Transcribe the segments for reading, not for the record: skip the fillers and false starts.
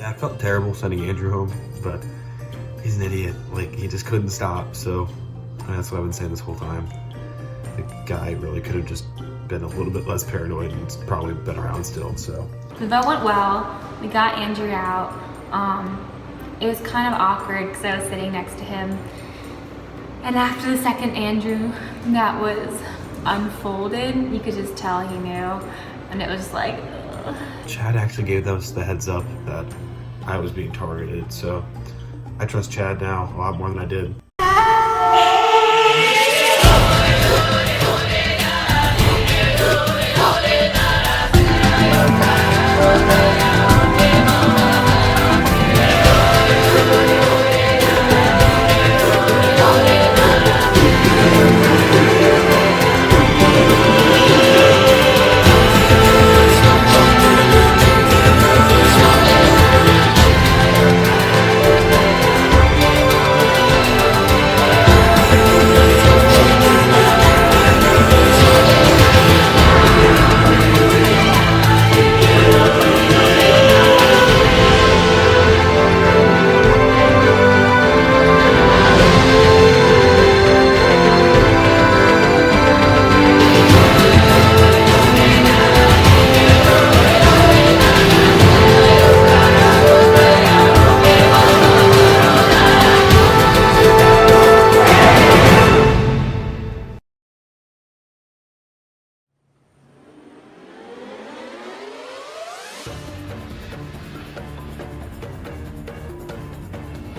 Yeah, I felt terrible sending Andrew home, but he's an idiot. Like, he just couldn't stop, so that's what I've been saying this whole time. The guy really could have just been a little bit less paranoid and probably been around still, so. The vote went well. We got Andrew out. It was kind of awkward because I was sitting next to him. And after the second Andrew that was unfolded, you could just tell he knew. And it was like, ugh. Chad actually gave us the heads up that I was being targeted, so I trust Chad now a lot more than I did.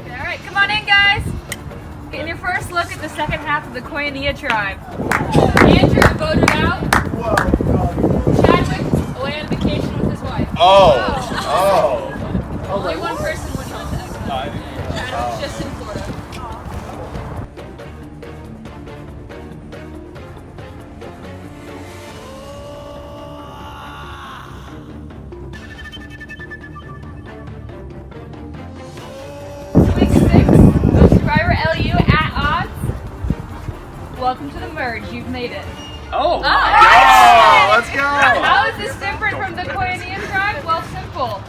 Alright, come on in, guys. Getting your first look at the second half of the Koinonia tribe. Andrew voted out. Chadwick away on vacation with his wife. Only one person went home. Chadwick's just in Florida. Week 6 of Survivor LU at odds. Welcome to the merge. You've made it. Oh! Let's go! How is this different from the Koinonia tribe? Well, simple.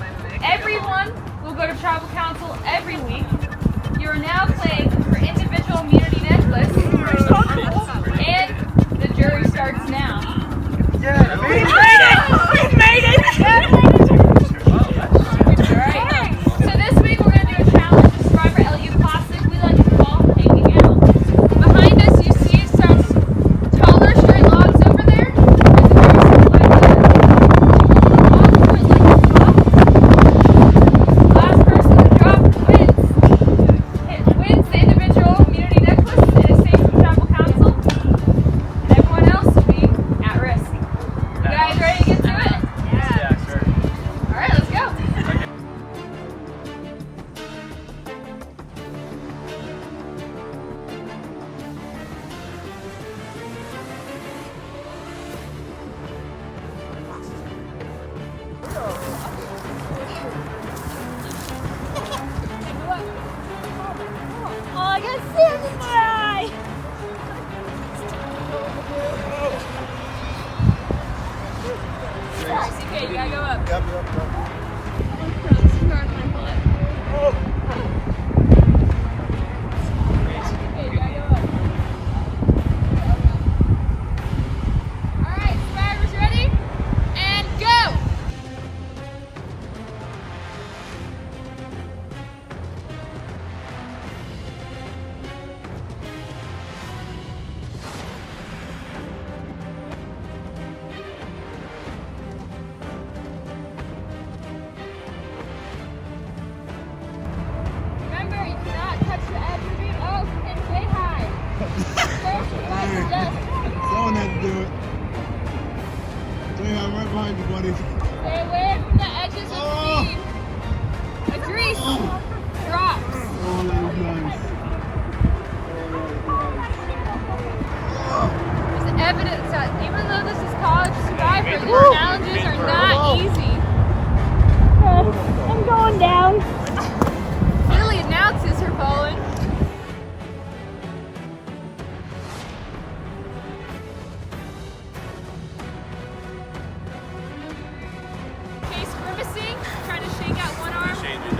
Everyone will go to tribal council every week. You are now playing for individual immunity necklace. And the jury starts now. Yeah, We made it! Alright, so this week we're going to do a challenge, a Survivor LU Classic. We like to call hanging out. Behind us you see some taller straight logs over there. Last person to drop wins the individual immunity necklace and is safe from tribal council. And everyone else will be at risk. You guys ready to get to it? Yeah, sure. Alright, let's go. Oh, I got sand in my eye. Okay, you gotta go up. Okay, you gotta go up. Alright, survivors ready? And go! Remember, you cannot touch the edge of the oak and stay high. First, you find the dust. Someone had to do it. Damn, I'm right behind you, buddy. Stay away from the edges of the beam. A grease drops. Oh, that was nice. There's evidence that even though this is college Survivor, these challenges are not easy. I'm going down. Lily announces her falling. Case grimacing, trying to shake out one arm.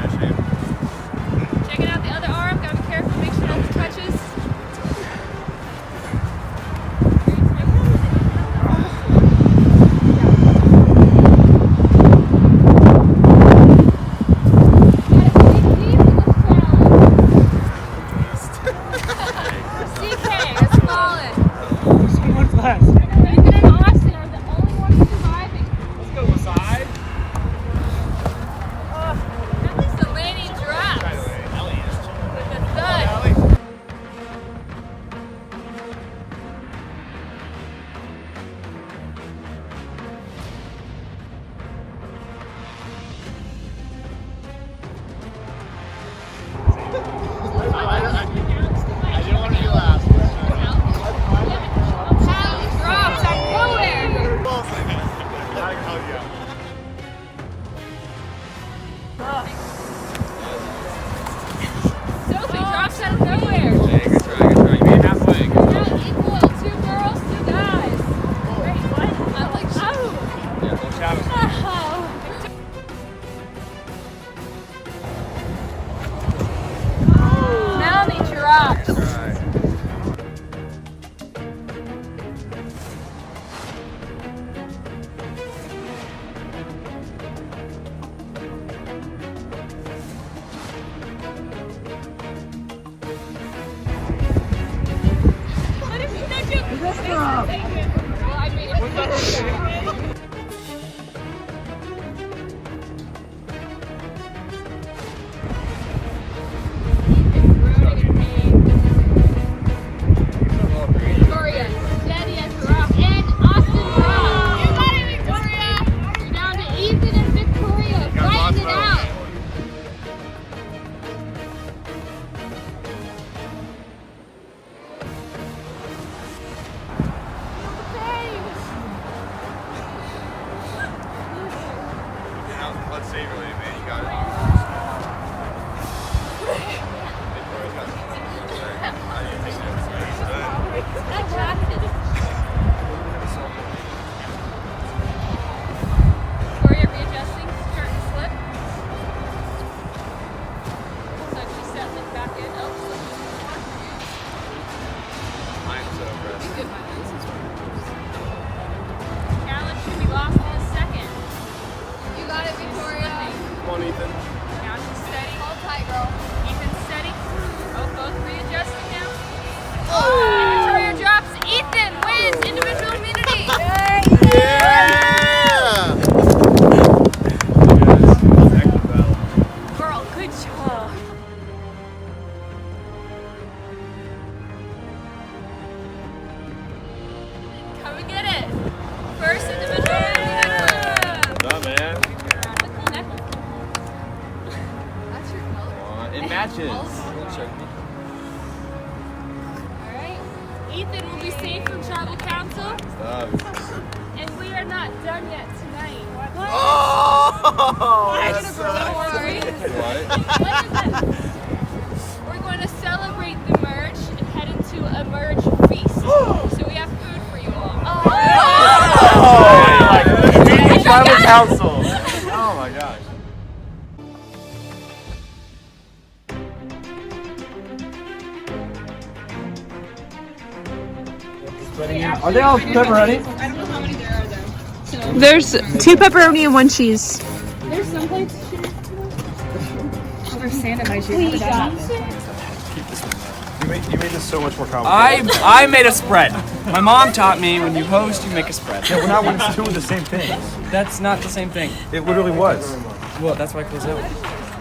Melanie dropped. Victoria, steady as a rock, and Austin dropped. You got it, Victoria. You're down to Ethan and Victoria, fighting it out. Let's see, really, man. You got it. How do you think that's Victoria readjusting, start to slip. So she's settling back in. Oh, Mine's so aggressive. good, challenge should be lost in a second. You got it, Victoria. Come on, Ethan. Now she's steady. Hold tight, girl. Ethan's steady. Oh, both readjusting now. And Victoria drops. Ethan wins individual immunity. Girl, good job. Come and get it. First individual immunity necklace. What's up, man? Cool necklace. That's your color. It matches. Alright. Ethan will be safe from tribal council. And we are not done yet tonight. Oh! Don't worry. What? We're going to celebrate the merge and head into a merge feast. So we have food for you all. Meeting tribal council. Oh my gosh. Are they all pepperoni? There's 2 pepperoni and 1 cheese. There's some plates. You made this so much more complicated. I made a spread. My mom taught me when you host, you make a spread. Yeah, we're not when it's two of the same thing. That's not the same thing. It literally was. Well, that's why I closed out.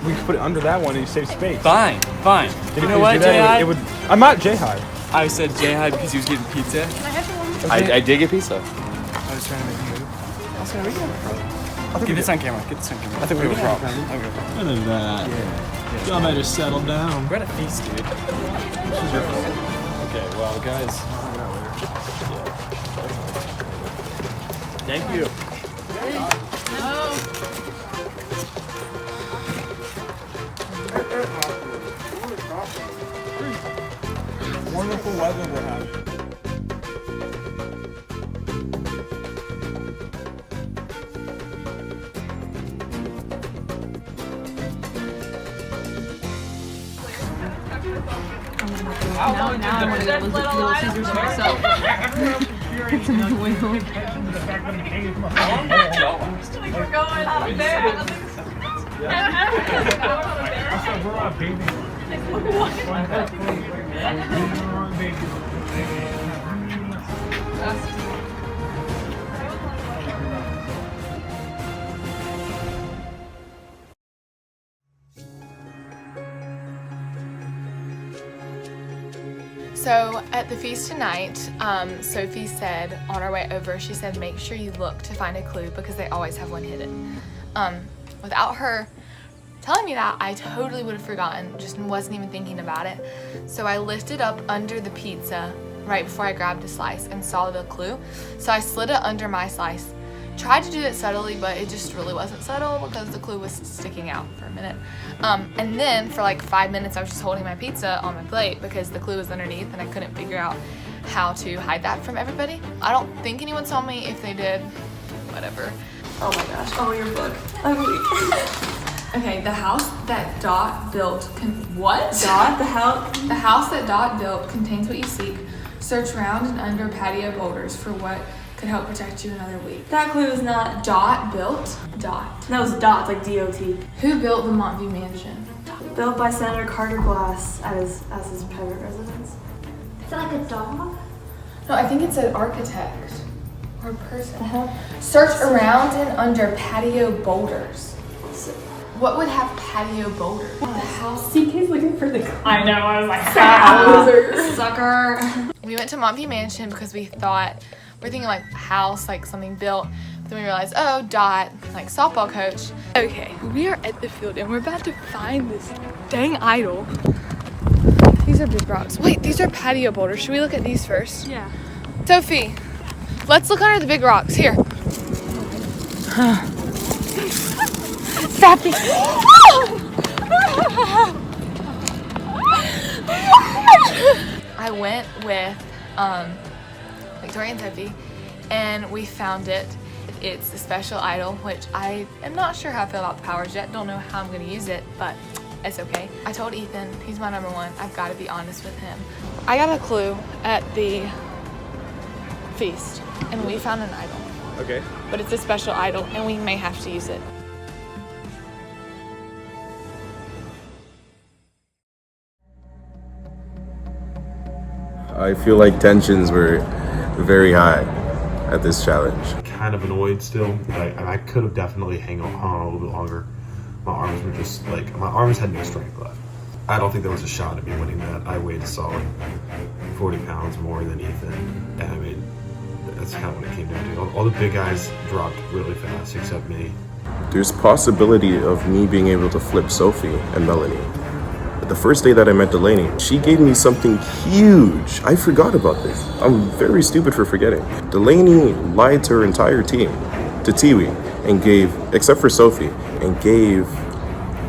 We could put it under that one and you save space. Fine. If You know what, do that, J.I.? I'm not J-High. I said J-High because he was getting pizza. I did get pizza. I was trying to make a move. Get this on camera. Get this on camera. I think we have a problem. Okay. Look at that. Y'all better settle down. We're at a feast, dude. Okay, well, guys. Thank you. Wonderful weather we're having. Now I want to get little scissors myself. It's in the wheel. We're going out there. We're on baby. So at the feast tonight, Sophie said on our way over, she said, make sure you look to find a clue because they always have one hidden. Without her telling me that, I totally would have forgotten, just wasn't even thinking about it. So I lifted up under the pizza right before I grabbed a slice and saw the clue. So I slid it under my slice. Tried to do it subtly, but it just really wasn't subtle because the clue was sticking out for a minute. And then for like 5 minutes, I was just holding my pizza on my plate because the clue was underneath and I couldn't figure out how to hide that from everybody. I don't think anyone saw me. If they did, whatever. Oh my gosh. Oh, your book. I'm weak. Okay, the house that Dot built. What? Dot? The house that Dot built contains what you seek. Search round and under patio boulders for what could help protect you another week. That clue is not. Dot built. Dot. That was Dot, like D-O-T. Who built the Montview Mansion? Built by Senator Carter Glass as his private residence. Is it like a dog? No, I think it's an architect or person. Search around and under patio boulders. What would have patio boulders? The house. CK's looking for the. I know, I was like, Sucker. We went to Montview Mansion because we're thinking like house, like something built. But then we realized, oh, Dot, like softball coach. Okay, we are at the field and we're about to find this dang idol. These are big rocks. Wait, these are patio boulders. Should we look at these first? Yeah. Sophie, let's look under the big rocks. Here. Stop it. I went with Victoria and Sophie and we found it. It's a special idol, which I am not sure how I feel about the powers yet. Don't know how I'm gonna use it, but it's okay. I told Ethan, he's my number one. I've got to be honest with him. I got a clue at the feast and we found an idol. Okay. But it's a special idol and we may have to use it. I feel like tensions were very high at this challenge. Kind of annoyed still, but I could have definitely hung on a little bit longer. My arms were just like, my arms had no strength left. I don't think there was a shot at me winning that. I weighed a solid 40 pounds more than Ethan. And I mean, that's kind of what it came down to. All the big guys dropped really fast except me. There's possibility of me being able to flip Sophie and Melanie. The first day that I met Delaney, she gave me something huge. I forgot about this. I'm very stupid for forgetting. Delaney lied to her entire team, to Tiwi, and gave, except for Sophie, and gave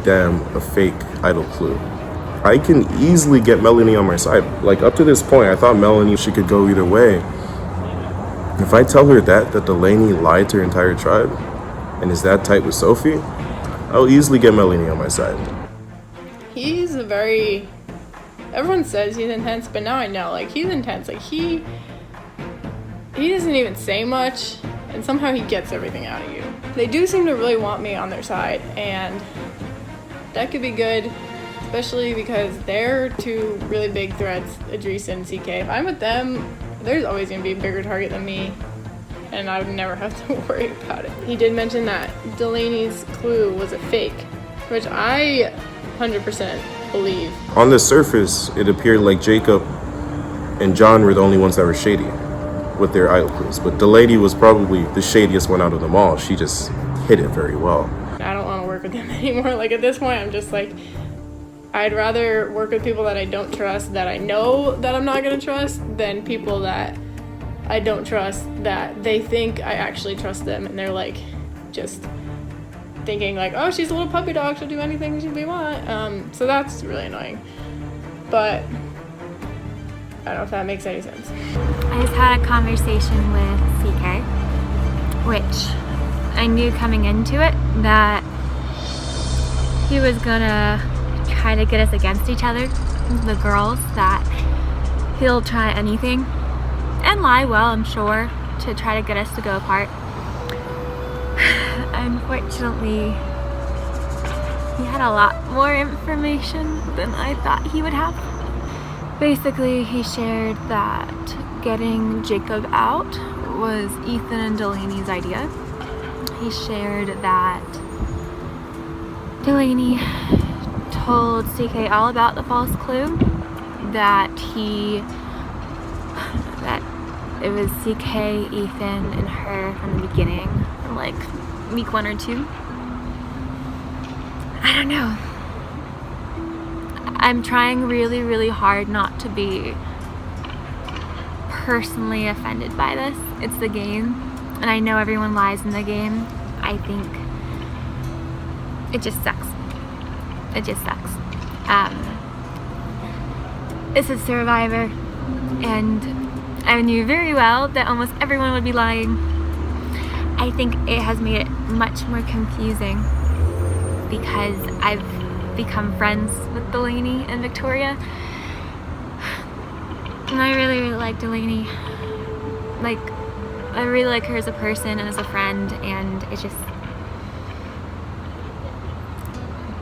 them a fake idol clue. I can easily get Melanie on my side. Like up to this point, I thought Melanie, she could go either way. If I tell her that Delaney lied to her entire tribe and is that tight with Sophie, I'll easily get Melanie on my side. He's a very, everyone says he's intense, but now I know, like, he's intense. Like, he doesn't even say much, and somehow he gets everything out of you. They do seem to really want me on their side, and that could be good, especially because they're two really big threats, Idris and CK. If I'm with them, there's always going to be a bigger target than me, and I would never have to worry about it. He did mention that Delaney's clue was a fake, which I 100% believe. On the surface, it appeared like Jacob and John were the only ones that were shady with their idol clues, but Delaney was probably the shadiest one out of them all. She just hit it very well. I don't want to work with them anymore. Like, at this point, I'm just like, I'd rather work with people that I don't trust, that I know that I'm not going to trust, than people that I don't trust, that they think I actually trust them, and they're like, just thinking like, oh, she's a little puppy dog, she'll do anything we want. So that's really annoying. But I don't know if that makes any sense. I just had a conversation with CK, which I knew coming into it that he was gonna try to get us against each other, the girls, that he'll try anything and lie well, I'm sure, to try to get us to go apart. Unfortunately, he had a lot more information than I thought he would have. Basically, he shared that getting Jacob out was Ethan and Delaney's idea. He shared that Delaney told CK all about the false clue, that it was CK, Ethan, and her from the beginning, like week 1 or 2. I don't know. I'm trying really, really hard not to be personally offended by this. It's the game, and I know everyone lies in the game. I think it just sucks. It just sucks. It's a Survivor, and I knew very well that almost everyone would be lying. I think it has made it much more confusing because I've become friends with Delaney and Victoria. And I really, really like Delaney. Like, I really like her as a person and as a friend, and it's just...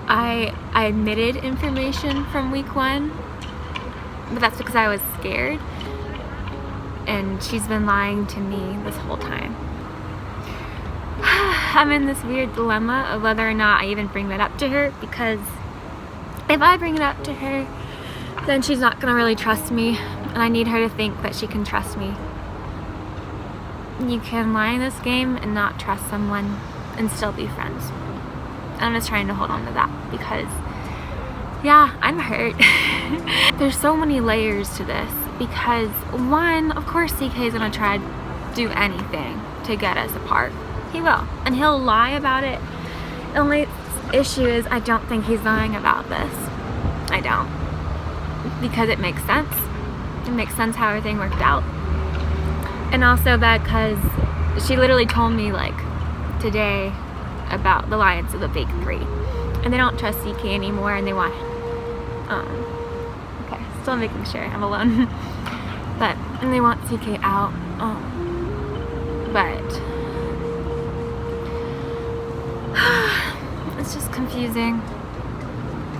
I admitted information from week 1, but that's because I was scared. And she's been lying to me this whole time. I'm in this weird dilemma of whether or not I even bring that up to her, because if I bring it up to her, then she's not gonna really trust me, and I need her to think that she can trust me. You can lie in this game and not trust someone and still be friends. And I'm just trying to hold on to that because, yeah, I'm hurt. There's so many layers to this because, one, of course CK is gonna try to do anything to get us apart. He will, and he'll lie about it. The only issue is I don't think he's lying about this. I don't. Because it makes sense. It makes sense how everything worked out. And also because she literally told me, like, today about the Lions of the Big 3. And they don't trust CK anymore, and they want... okay, still making sure I'm alone. And they want CK out. But... it's just confusing.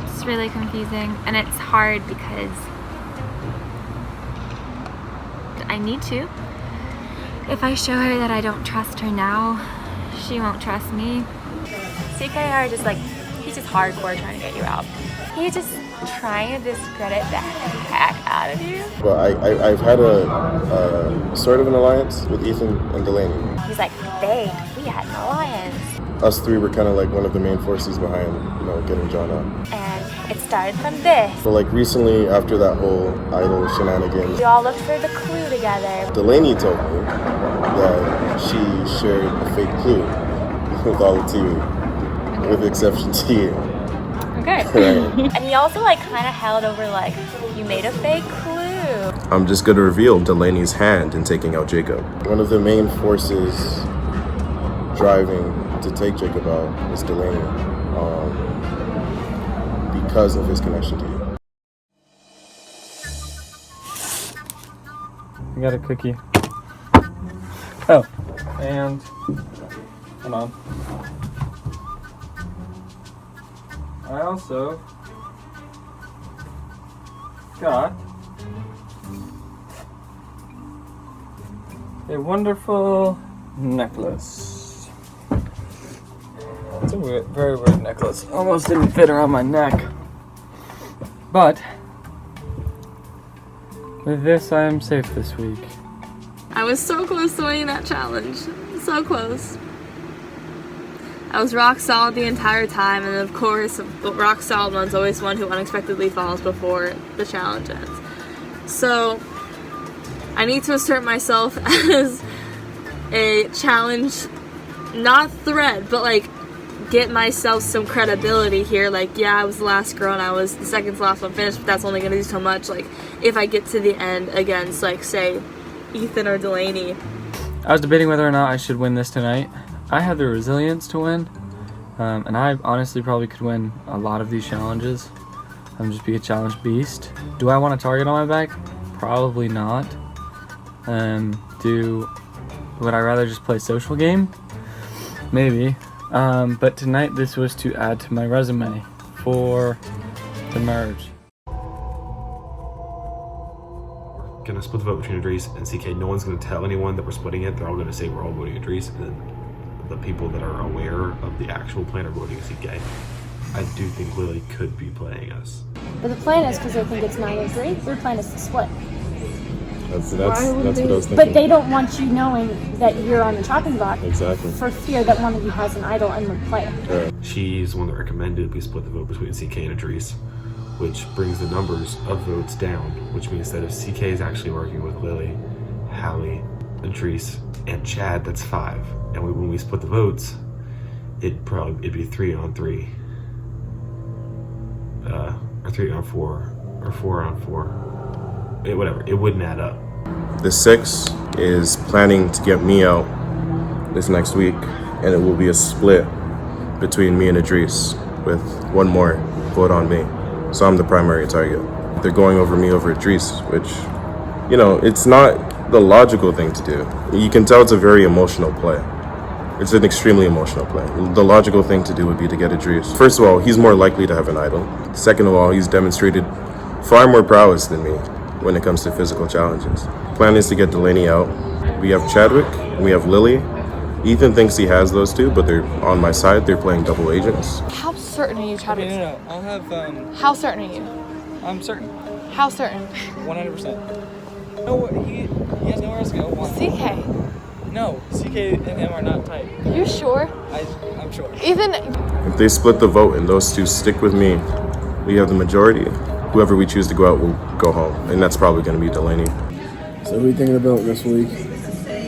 It's really confusing, and it's hard because I need to. If I show her that I don't trust her now, she won't trust me. CKR just like, he's just hardcore trying to get you out. He's just trying to discredit the heck out of you. Well, I've had a sort of an alliance with Ethan and Delaney. He's like, babe, we had an alliance. Us three were kind of like one of the main forces behind, getting John out. And it started from this. But like recently, after that whole idol shenanigans, We all looked for the clue together. Delaney told me that she shared a fake clue with all the TV, with the exception to you. Okay. Right. And he also like kind of held over like, you made a fake clue. I'm just going to reveal Delaney's hand in taking out Jacob. One of the main forces driving to take Jacob out is Delaney, because of his connection to you. I got a cookie. Oh, and hold on. I also got a wonderful necklace. It's a very weird necklace. Almost didn't fit around my neck. But with this, I am safe this week. I was so close to winning that challenge. So close. I was rock solid the entire time, and of course, the rock solid one's always one who unexpectedly falls before the challenge ends. So, I need to assert myself as a challenge, not threat, but like, get myself some credibility here. Like, yeah, I was the last girl and I was the second to last one finished, but that's only gonna do so much. Like, if I get to the end against, like, say, Ethan or Delaney. I was debating whether or not I should win this tonight. I have the resilience to win, and I honestly probably could win a lot of these challenges. I'm just be a challenge beast. Do I want a target on my back? Probably not. Would I rather just play social game? Maybe. But tonight this was to add to my resume for the merge. We're gonna split the vote between Idris and CK. No one's gonna tell anyone that we're splitting it. They're all gonna say we're all voting Idris, and then the people that are aware of the actual plan are voting CK. I do think Lily could be playing us. But the plan is, because they think it's 9-3, their plan is to split. That's what I was thinking. But they don't want you knowing that you're on the chopping block. Exactly. For fear that one of you has an idol and would play it. Yeah. She's the one that recommended we split the vote between CK and Idris, which brings the numbers of votes down, which means that if CK is actually working with Lily, Hallie, Idris, and Chad, that's 5. And when we split the votes, it'd be 3-on-3. Or 3-on-4, or 4-on-4. Whatever, it wouldn't add up. The 6 is planning to get me out this next week, and it will be a split between me and Idris, with one more vote on me. So I'm the primary target. They're going over me over Idris, which, you know, it's not the logical thing to do. You can tell it's a very emotional play. It's an extremely emotional play. The logical thing to do would be to get Idris. First of all, he's more likely to have an idol. Second of all, he's demonstrated far more prowess than me when it comes to physical challenges. Plan is to get Delaney out. We have Chadwick, and we have Lily. Ethan thinks he has those two, but they're on my side. They're playing double agents. How certain are you, Chadwick? No. I'll have, How certain are you? I'm certain. How certain? 100%. No, he has nowhere else to go. CK. No, CK and him are not tight. You sure? I'm sure. Even If they split the vote and those two stick with me, we have the majority. Whoever we choose to go out will go home, and that's probably going to be Delaney. So what are you thinking about this week?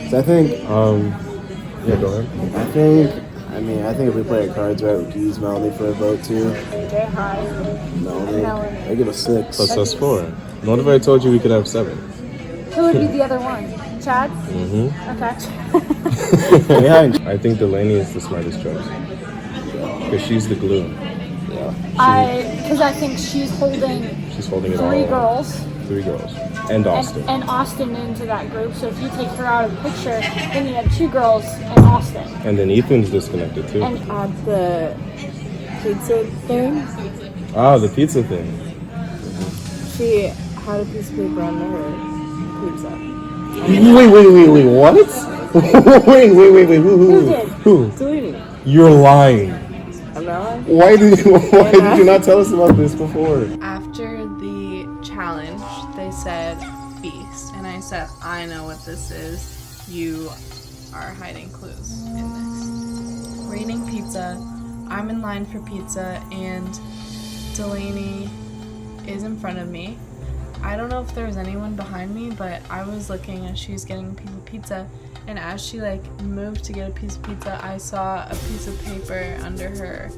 So I think, Yeah, go ahead. I think if we play at cards right, we could use Melanie for a vote too. Very high. Melanie, I give a 6. Plus us 4. What if I told you we could have 7? Who would be the other one? Chad? Okay. Yeah, I think Delaney is the smartest choice. Because she's the glue. Because I think she's holding it all. 3 girls. 3 girls. And Austin. And Austin into that group. So if you take her out of the picture, then you have 2 girls and Austin. And then Ethan's disconnected too. And Add the pizza thing. The pizza thing. She had a piece of paper under her pizza. Wait, what? wait, who did? Who? Delaney. You're lying. I'm not lying. Why did you not tell us about this before? After the challenge, they said feast, and I said, I know what this is. You are hiding clues in this. We're eating pizza. I'm in line for pizza, and Delaney is in front of me. I don't know if there was anyone behind me, but I was looking as she was getting a piece of pizza, and as she moved to get a piece of pizza, I saw a piece of paper under her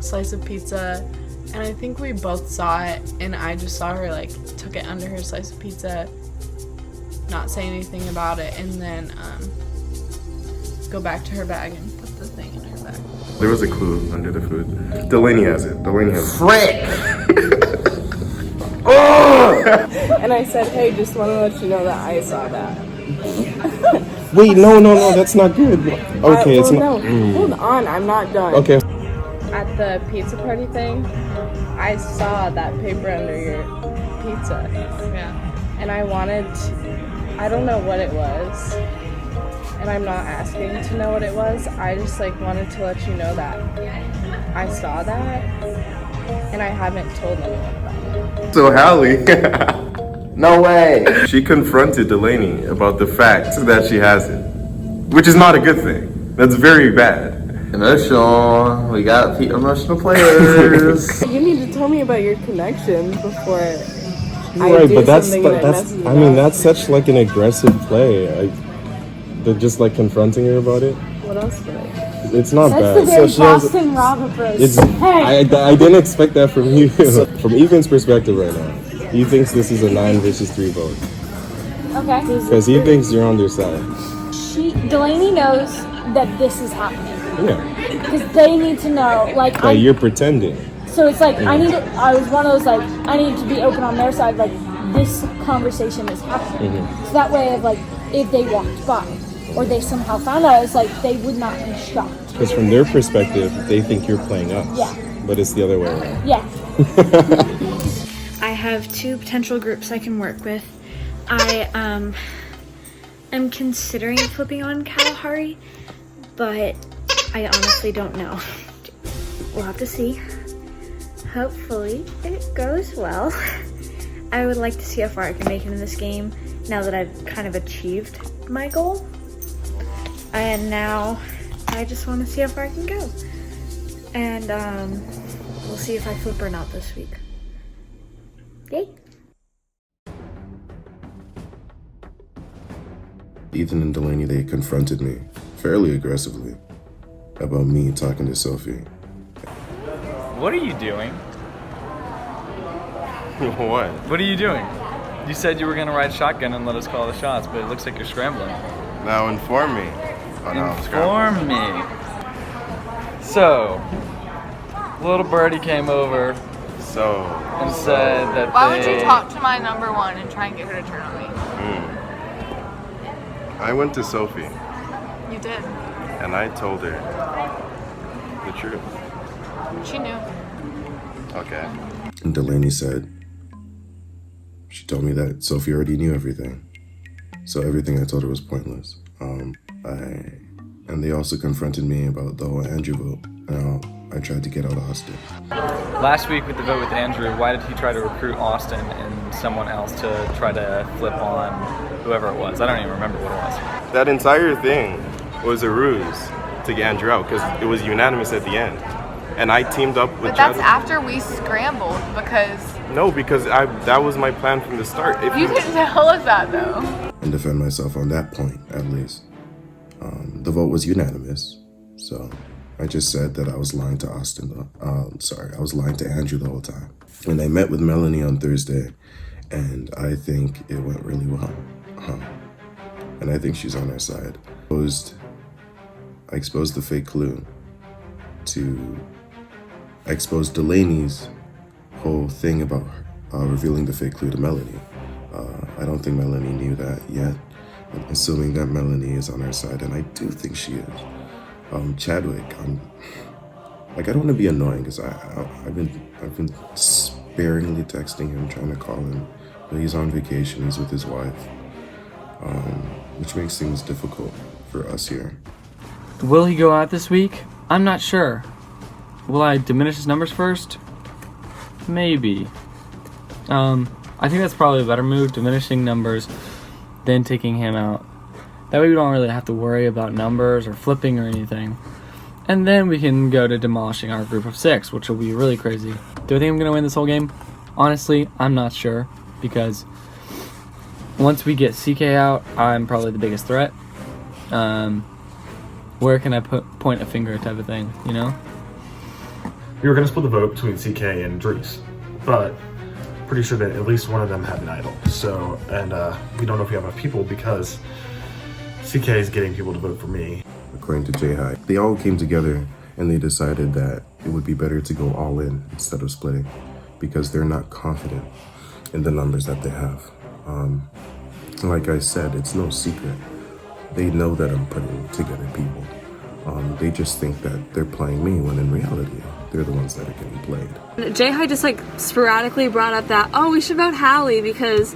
slice of pizza, and I think we both saw it, and I just saw her took it under her slice of pizza, not say anything about it, and then go back to her bag and put the thing in her bag. There was a clue under the food. Delaney has it. Frick! And I said, hey, just want to let you know that I saw that. Wait, no, that's not good. Okay, it's not. No, hold on, I'm not done. Okay. At the pizza party thing, I saw that paper under your pizza. Yeah. And I don't know what it was. And I'm not asking to know what it was. I just wanted to let you know that I saw that. And I haven't told anyone about it. So Hallie, no way. She confronted Delaney about the fact that she has it, which is not a good thing. That's very bad. Emotional. We got emotional players. You need to tell me about your connections before Right, but that's such an aggressive play. They're just confronting her about it. What else did I do? It's not That's bad. the very So she has. Boston Rob approach. I didn't expect that from you. From Ethan's perspective right now, he thinks this is a 9 versus 3 vote. Okay. Because he thinks you're on their side. Delaney knows that this is happening. Yeah. Because they need to know, That you're pretending. So it's I was one of those, I need to be open on their side, this conversation is happening. So that way if they walked by or they somehow found out, it's they would not be shocked. Because from their perspective, they think you're playing us. Yeah. But it's the other way around. Yeah. I have 2 potential groups I can work with. I am considering flipping on Kalahari, but I honestly don't know. We'll have to see. Hopefully it goes well. I would like to see how far I can make it in this game now that I've kind of achieved my goal. And now I just want to see how far I can go. And we'll see if I flip or not this week. Yay! Ethan and Delaney, they confronted me fairly aggressively about me talking to Sophie. What are you doing? What? What are you doing? You said you were going to ride shotgun and let us call the shots, but it looks like you're scrambling. Now inform me. Inform me. So, little birdie came over and said that Why would you talk to my number one and try and get her to turn on me? I went to Sophie You did. and I told her the truth. She knew. Okay. And Delaney said, she told me that Sophie already knew everything. So everything I told her was pointless. And they also confronted me about the whole Andrew vote. I tried to get out Austin. Last week with the vote with Andrew, why did he try to recruit Austin and someone else to try to flip on whoever it was? I don't even remember what it was. That entire thing was a ruse to get Andrew out because it was unanimous at the end. And I teamed up with But that's Chad. after we scrambled because No, because that was my plan from the start. If you didn't tell us that though. And defend myself on that point, at least. The vote was unanimous, so I just said that I was lying to Austin. I was lying to Andrew the whole time. And I met with Melanie on Thursday, and I think it went really well. And I think she's on our side. I exposed the fake clue I exposed Delaney's whole thing about revealing the fake clue to Melanie. I don't think Melanie knew that yet. I'm assuming that Melanie is on our side, and I do think she is. Chadwick, I don't want to be annoying because I've been sparingly texting him, trying to call him, but he's on vacation. He's with his wife, which makes things difficult for us here. Will he go out this week? I'm not sure. Will I diminish his numbers first? Maybe. I think that's probably a better move, diminishing numbers, then taking him out. That way we don't really have to worry about numbers or flipping or anything. And then we can go to demolishing our group of 6, which will be really crazy. Do I think I'm going to win this whole game? Honestly, I'm not sure, because once we get CK out, I'm probably the biggest threat. Where can I point a finger type of thing, you know? We were going to split the vote between CK and Dries, but pretty sure that at least one of them had an idol. So, and we don't know if we have enough people because CK is getting people to vote for me. According to J-High, they all came together and they decided that it would be better to go all in instead of splitting because they're not confident in the numbers that they have. Like I said, it's no secret. They know that I'm putting together people. They just think that they're playing me when in reality, they're the ones that are getting played. J-High just like sporadically brought up that, oh, we should vote Hallie because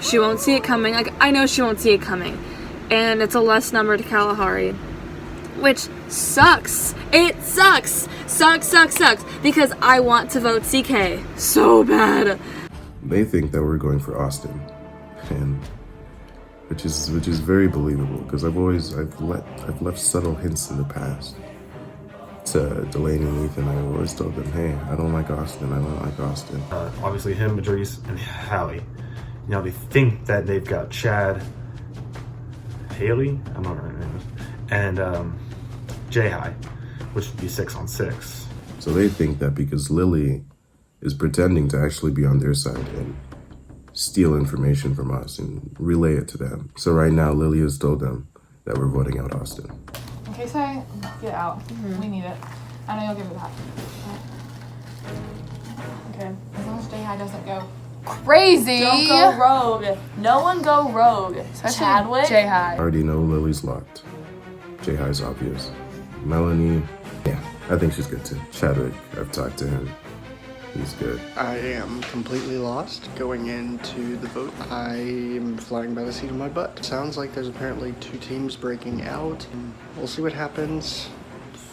she won't see it coming. Like, I know she won't see it coming. And it's a less number to Kalahari. Which sucks. It sucks. Sucks. Because I want to vote CK so bad. They think that we're going for Austin. And which is very believable because I've left subtle hints in the past to Delaney and Ethan. I always told them, hey, I don't like Austin. Obviously him, Idris, and Hallie. Now they think that they've got Chad, Haley, I'm not remembering her name, and J-High, which would be 6 on 6. So they think that because Lily is pretending to actually be on their side and steal information from us and relay it to them. So right now, Lily has told them that we're voting out Austin. In case I get out, we need it. I know you'll give me that. Okay. As long as J-High doesn't go crazy. Don't go rogue. No one go rogue. Especially Chadwick. J-High. I already know Lily's locked. J-High's obvious. Melanie, yeah, I think she's good too. Chadwick, I've talked to him. He's good. I am completely lost going into the vote. I am flying by the seat of my butt. Sounds like there's apparently 2 teams breaking out. We'll see what happens.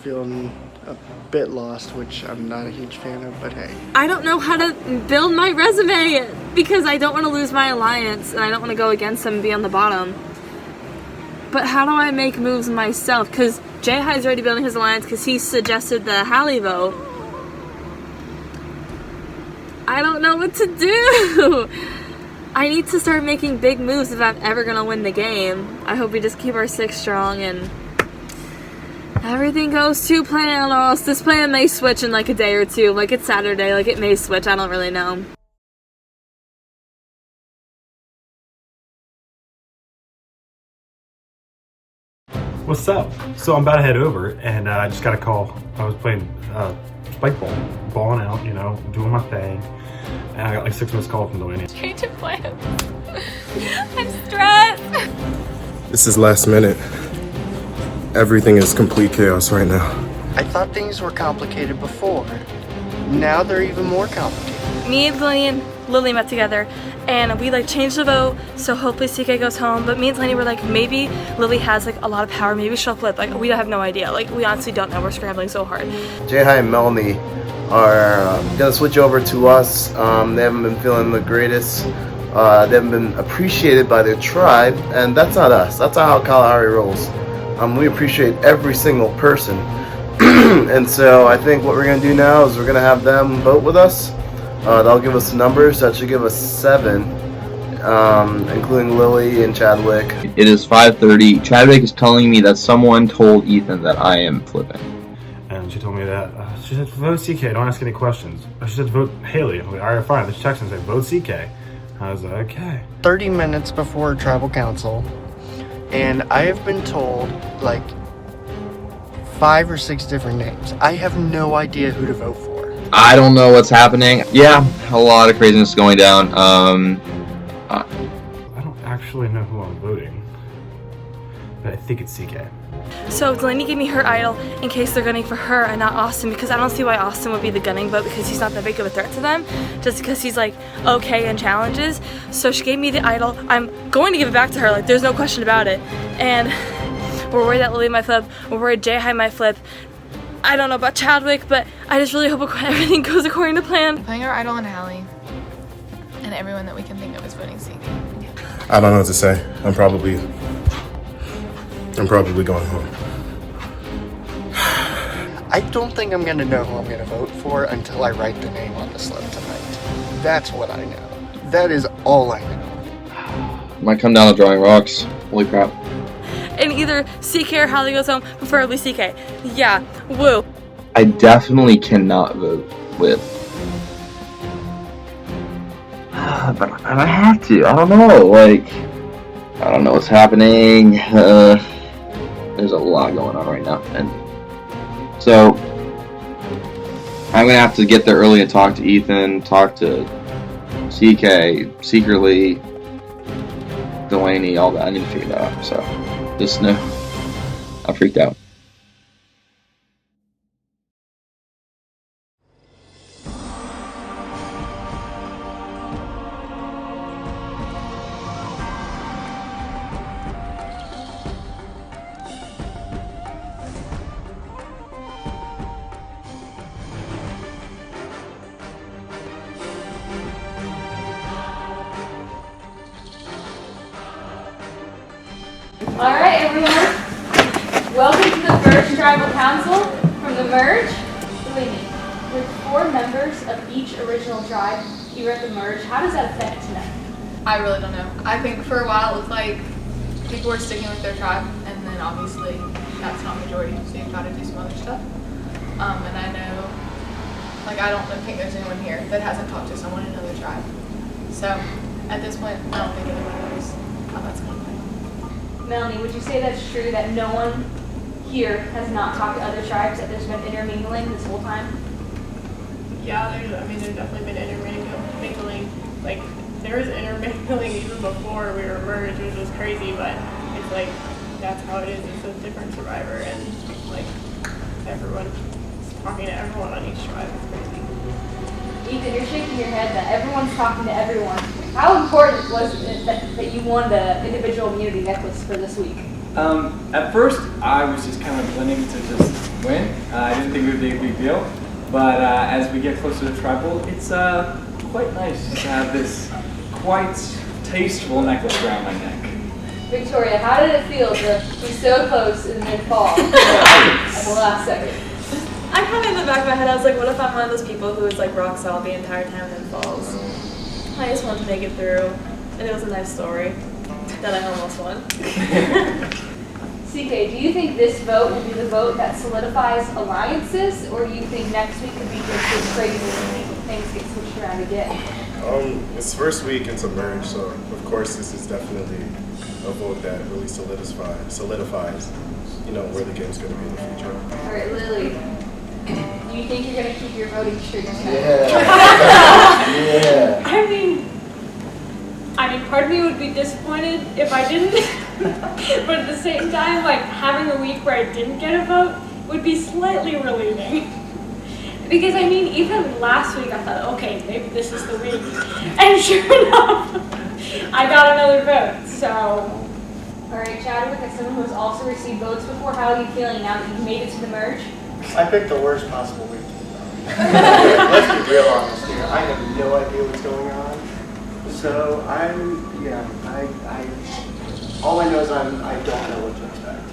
Feeling a bit lost, which I'm not a huge fan of, but hey. I don't know how to build my resume because I don't want to lose my alliance and I don't want to go against them and be on the bottom. But how do I make moves myself? Because J-High's already building his alliance because he suggested the Hallie vote. I don't know what to do. I need to start making big moves if I'm ever going to win the game. I hope we just keep our 6 strong and everything goes to plan, or else this plan may switch in like a day or two. Like it's Saturday, like it may switch. I don't really know. Well, what's up? So I'm about to head over, and I just got a call. I was playing spike ball, balling out, you know, doing my thing, and I got like 6 missed calls from Delaney. Change of plans. I'm stressed. This is last minute. Everything is complete chaos right now. I thought things were complicated before. Now they're even more complicated. Me and Lily met together, and we like changed the vote, so hopefully CK goes home. But me and Delaney were like, maybe Lily has like a lot of power, maybe she'll flip. Like, we have no idea. Like, we honestly don't know. We're scrambling so hard. Jai and Melanie are gonna switch over to us. They haven't been feeling the greatest. They haven't been appreciated by their tribe, and that's not us. That's not how Kalahari rolls. We appreciate every single person. And so I think what we're gonna do now is we're gonna have them vote with us. They'll give us numbers. That should give us 7, including Lily and Chadwick. It is 5:30. Chadwick is telling me that someone told Ethan that I am flipping. And she told me that, she said, vote CK, don't ask any questions. She said, vote Haley. I'm like, all right, fine. Then she texted and said, vote CK. I was like, okay. 30 minutes before tribal council, and I have been told like 5 or 6 different names. I have no idea who to vote for. I don't know what's happening. Yeah, a lot of craziness going down. I don't actually know who I'm voting, but I think it's CK. So Delaney gave me her idol in case they're gunning for her and not Austin, because I don't see why Austin would be the gunning vote, because he's not that big of a threat to them, just because he's like okay in challenges. So she gave me the idol. I'm going to give it back to her, like there's no question about it. And we're worried that Lily might flip. We're worried Jai might flip. I don't know about Chadwick, but I just really hope everything goes according to plan. Playing our idol on Hallie, and everyone that we can think of is voting CK. I don't know what to say. I'm probably going home. I don't think I'm gonna know who I'm gonna vote for until I write the name on the slip tonight. That's what I know. That is all I know. Might come down to drawing rocks. Holy crap. And either CK or Hallie goes home, preferably CK. Yeah, woo. I definitely cannot vote with. But I have to. I don't know. Like, I don't know what's happening. There's a lot going on right now. And so, I'm going to have to get there early and talk to Ethan, talk to CK, secretly, Delaney, all that. I need to figure that out. So, just know I freaked out. Alright, everyone. Welcome to the Merge Tribal Council. From the Merge, Delaney, with 4 members of each original tribe here at the Merge, how does that affect tonight? I really don't know. I think for a while it looked like people were sticking with their tribe, and then obviously that's not majority, so you've got to do some other stuff. And I know, like, I don't think there's anyone here that hasn't talked to someone in another tribe. So at this point, I don't think anyone knows how that's going to play. Melanie, would you say that's true that no one here has not talked to other tribes, that there's been intermingling this whole time? Yeah, there's definitely been intermingling. Like, there was intermingling even before we were merged, which was crazy, but it's like, that's how it is. It's a different survivor, and like, everyone's talking to everyone on each tribe. It's crazy. Ethan, you're shaking your head that everyone's talking to everyone. How important was it that you won the individual immunity necklace for this week? At first, I was just kind of planning to just win. I didn't think it would be a big deal. But as we get closer to tribal, it's quite nice to have this quite tasteful necklace around my neck. Victoria, how did it feel to be so close and then fall at the last second? I kind of in the back of my head, I was like, what if I'm one of those people who is like rock solid the entire time and then falls? I just wanted to make it through, and it was a nice story that I almost won. CK, do you think this vote will be the vote that solidifies alliances, or do you think next week could be just as crazy and things get switched around again? It's first week into merge, so of course this is definitely a vote that really solidifies where the game's going to be in the future. All right, Lily. Do you think you're going to keep your voting streak tonight? Yeah. I mean, part of me would be disappointed if I didn't, but at the same time, like having a week where I didn't get a vote would be slightly relieving. Because I mean, even last week I thought, okay, maybe this is the week, and sure enough, I got another vote. So, all right, Chadwick, as someone who has also received votes before, how are you feeling now that you've made it to the merge? I picked the worst possible week. Let's be real honest here. I have no idea what's going on. So all I know is I don't know what to expect.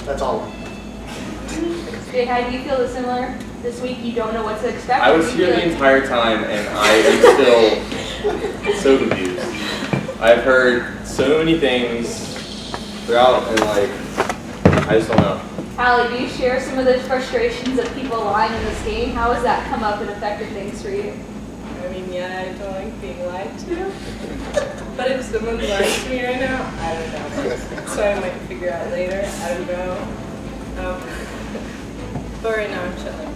That's all. Jay, how do you feel similar this week? You don't know what to expect? I was here the entire time and I am still so confused. I've heard so many things throughout and I just don't know. Hallie, do you share some of those frustrations of people lying in this game? How has that come up and affected things for you? I mean, yeah, I don't like being lied to. But if someone lies to me right now, I don't know. So I might figure out later. I don't know. But right now I'm chilling.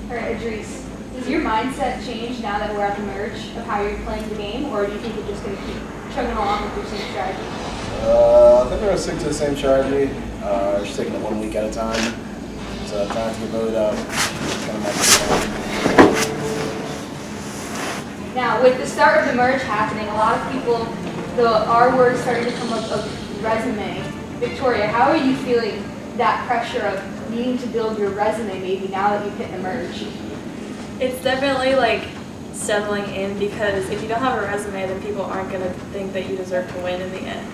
All right, Idris, does your mindset change now that we're at the merge of how you're playing the game, or do you think you're just going to keep chugging along with your same strategy? I think we're going to stick to the same strategy. Just taking it 1 week at a time. So time to get voted out. It's kind of my Now, with the start of the merge happening, a lot of people, our word starting to come up of resume. Victoria, how are you feeling that pressure of needing to build your resume maybe now that you've hit the merge? It's definitely settling in, because if you don't have a resume, then people aren't going to think that you deserve to win in the end.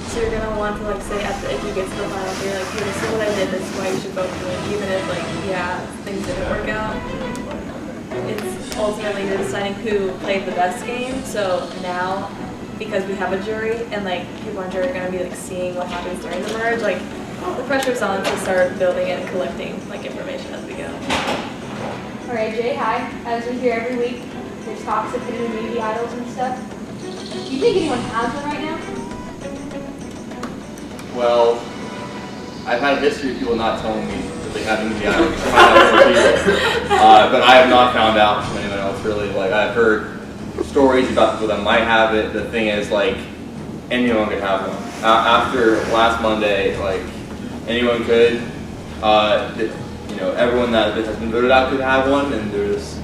So you're going to want to say if you get to the final, you're like, hey, this is what I did, this is why you should vote for me, even if things didn't work out. It's ultimately you're deciding who played the best game. So now, because we have a jury and people on jury are going to be seeing what happens during the merge, the pressure's on to start building and collecting information as we go. All right, Jay, hi. As we hear every week, there's talks of hidden immunity idols and stuff. Do you think anyone has one right now? Well, I've had a history of people not telling me that they have immunity idols. But I have not found out from anyone else really. I've heard stories about people that might have it. The thing is, anyone could have one. After last Monday, anyone could. Everyone that has been voted out could have one, and they're just,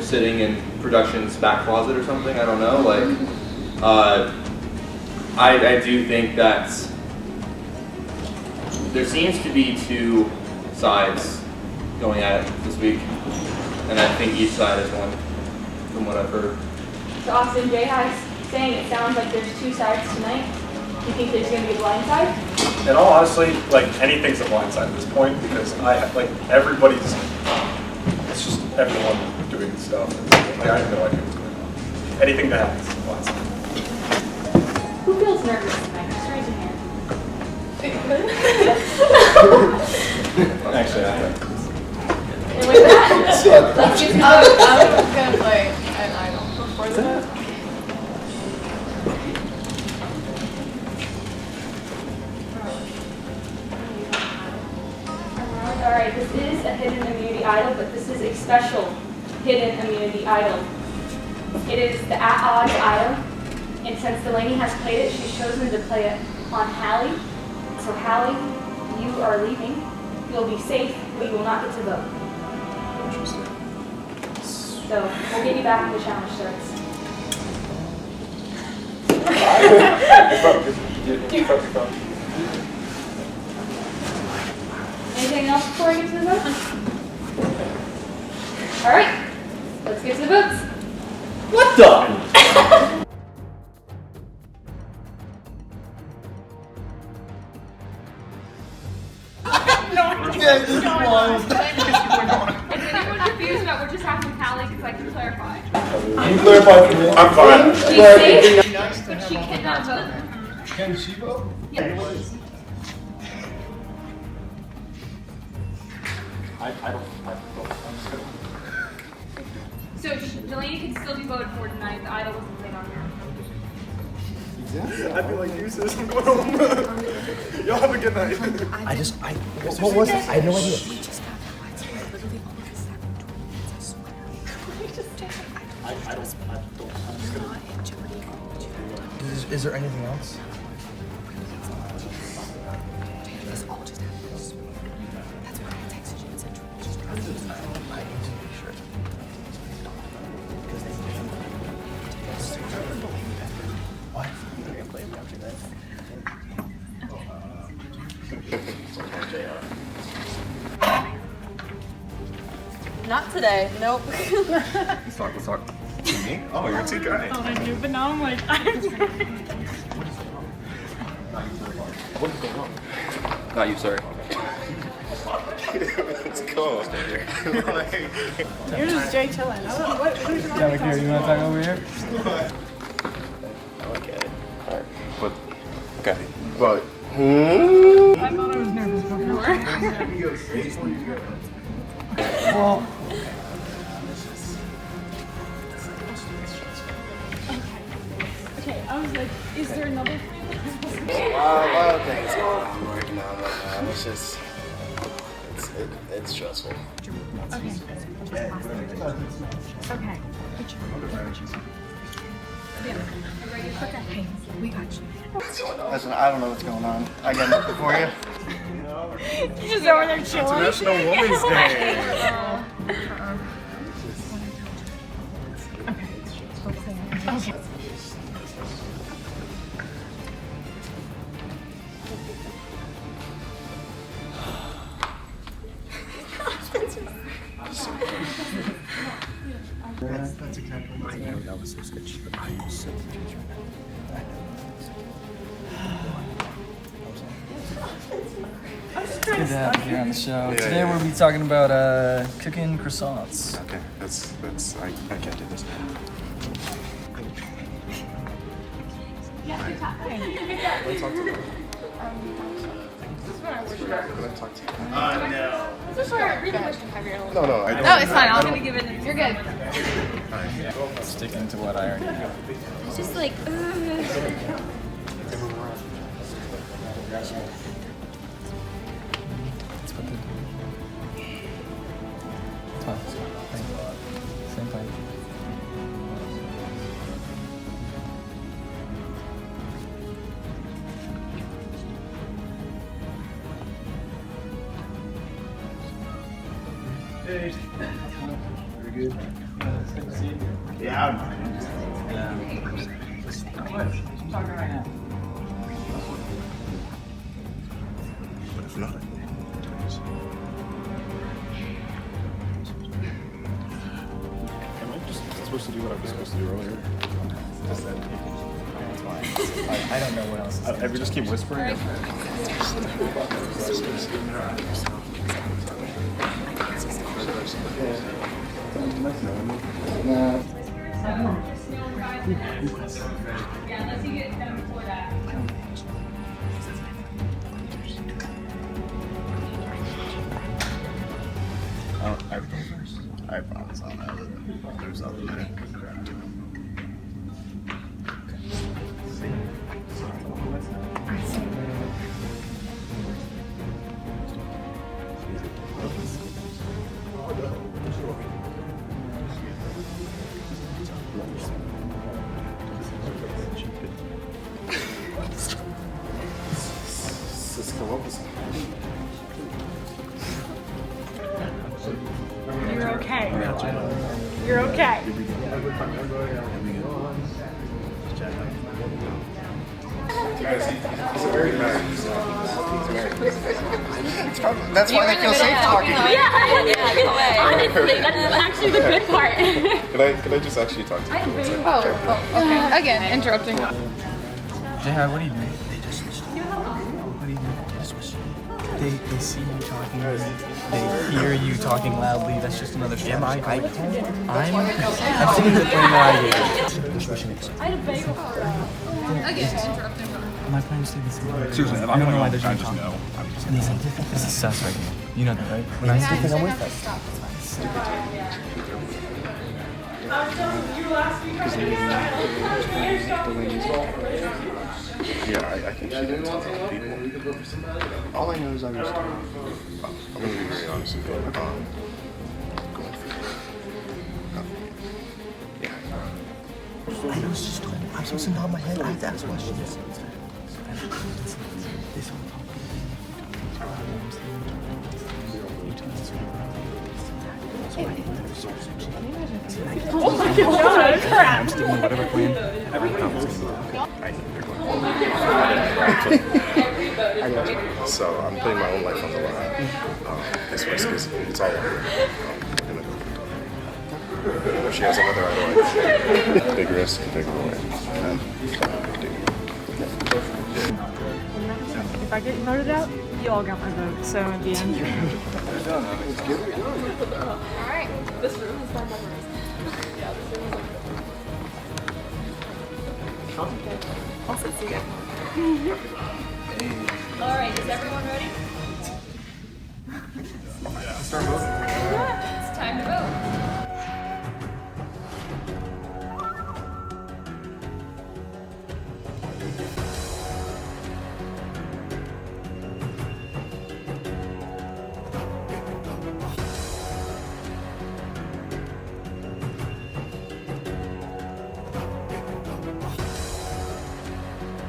sitting in production's back closet or something. I don't know. I do think that there seems to be two sides going at it this week, and I think each side has won, from what I've heard. So Austin, Jay High's saying it sounds like there's two sides tonight. Do you think there's going to be a blind side? In all honesty, anything's a blind side at this point, because everybody's, it's just everyone doing stuff. I have no idea what's going on. Anything that happens is a blind side. Who feels nervous tonight? Just raise your hand. Actually, I have. And with that, let's get to I was going to play an idol before the vote. Alright, this is a hidden immunity idol, but this is a special hidden immunity idol. It is the at odds idol, and since Delaney has played it, she's chosen to play it on Hallie. So Hallie, you are leaving. You'll be safe, but you will not get to vote. So we'll get you back when the challenge starts. Anything else before I get to the votes? Alright, let's get to the votes. What the? Is anyone confused about what just happened with Hallie? Because I can clarify. Can you clarify for me? I'm fine. She's safe, but she cannot vote. Can she vote? Yes. I don't. So Delaney can still be voted for tonight. The idol wasn't played on here. I'd be like, deuces, I'm going home. Y'all have a good night. What was it? I had no idea. Is there anything else? Not today. Nope. Let's talk. Me? Oh, you're too guy. I knew, but now I'm like, What is going on? Not you, sorry. Let's go. Stay here. you're just Jay chilling. Who's Yeah, like here, you want to talk over here? Okay. Alright. But, okay. But, I thought I was nervous before. Well, Okay, I was like, is there another thing? A lot of things going on right now. It's just, it's stressful. Okay. Okay. We got you. Listen, I don't know what's going on. I got nothing for you. You're just over there chilling. International Women's Day. Okay. That's exactly what I know. That was so sketchy. I am so confused right now. Good to have you here on the show. Yeah, Today yeah. we'll be talking about cooking croissants. Okay, that's, I can't do this. Yeah, good talk. Can I talk to them? Can I talk to you? No. This is where I really wish to have your little. No, I don't. No, it's fine. I'm gonna give it. You're good. Sticking to what I already know. It's just like, That's what they're doing. It's fine. Thank you. Same plan. Very good. Yeah, I'm fine. But if not, am I just supposed to do what I was supposed to do earlier? Is that that's fine. I don't know what else is I just keep whispering. Yeah, unless you get done before that. I promise I'll have it. There's nothing there. You're okay. You're okay. That's why they feel safe talking. Yeah, get away. honestly, that's actually the good part. Can I just actually talk to you? Okay. Again, interrupting. Jihad, what are you doing? What are you doing? They see you talking. They hear you talking loudly. That's just another step. I'm sitting here playing my game. I had a bagel. Again, interrupting. My plan is to do this. Seriously, I don't know why they're trying to talk. This is sus right here. You know that, right? When I still think I'm with that. Yeah, I think she did tell people. All I know is I was. I'm gonna be very honest with you. Going for I was just told. I'm supposed to nod my head. I have to ask questions. Oh my god! Crap! whatever plan. So I'm putting my own life on the line. This risk is it's all over. We're gonna go. If she has another idol, big risk, big reward. If I get voted out, you all got my vote. So at the end. Alright. This room is not memorized. Yeah, this room is also see it. Alright, is everyone ready? Start voting. It's time to vote.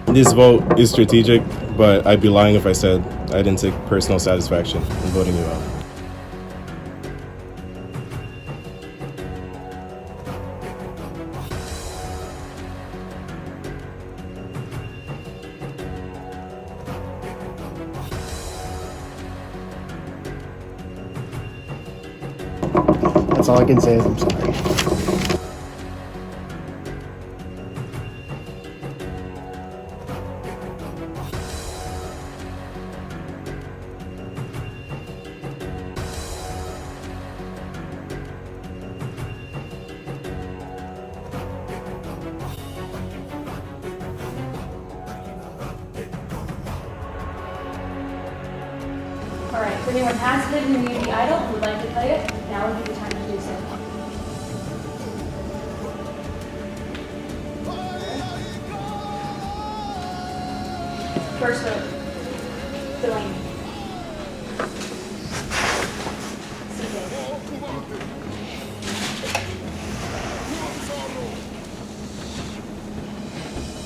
This vote is strategic, but I'd be lying if I said I didn't take personal satisfaction in voting you out. That's all I can say is I'm sorry. Alright, if anyone has hidden immunity idol who would like to play it, now would be the time to do so. First vote. Delaney.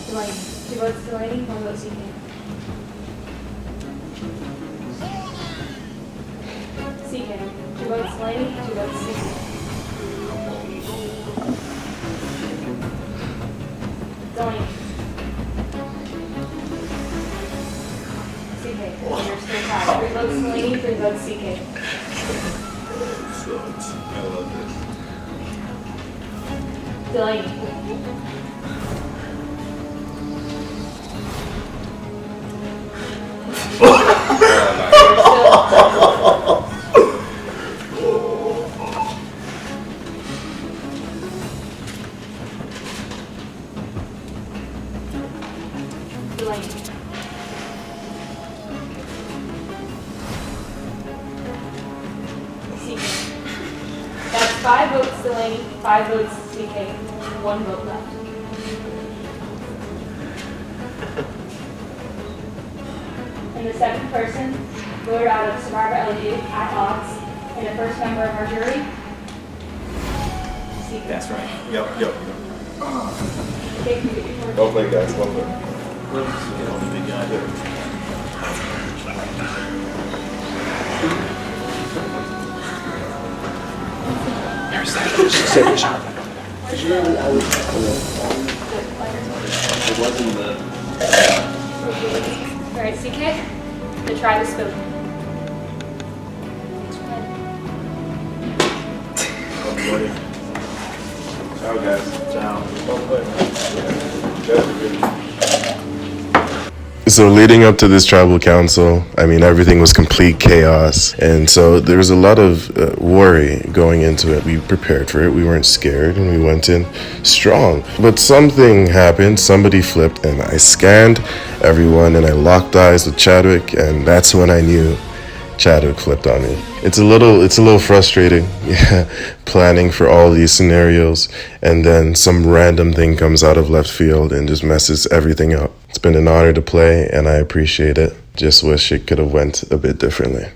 Delaney. 2 votes Delaney, 1 vote CK. CK. 2 votes Delaney, 2 votes CK. Delaney. CK. You're still tied. 3 votes Delaney, 3 votes CK. I love this. Delaney. Delaney. CK. That's 5 votes Delaney, 5 votes CK, 1 vote left. And the second person voted out of Survivor LU at odds, and the first member of our jury, CK. That's right. Yep. Well played, guys. Well played. Alright, CK, the tribe is spoken. Ciao, guys. Ciao. Well played. So leading up to this tribal council, I mean, everything was complete chaos. And so there was a lot of worry going into it. We prepared for it. We weren't scared and we went in strong. But something happened. Somebody flipped and I scanned everyone and I locked eyes with Chadwick. And that's when I knew Chadwick flipped on me. It's a little frustrating, yeah, planning for all these scenarios and then some random thing comes out of left field and just messes everything up. It's been an honor to play and I appreciate it. Just wish it could have went a bit differently.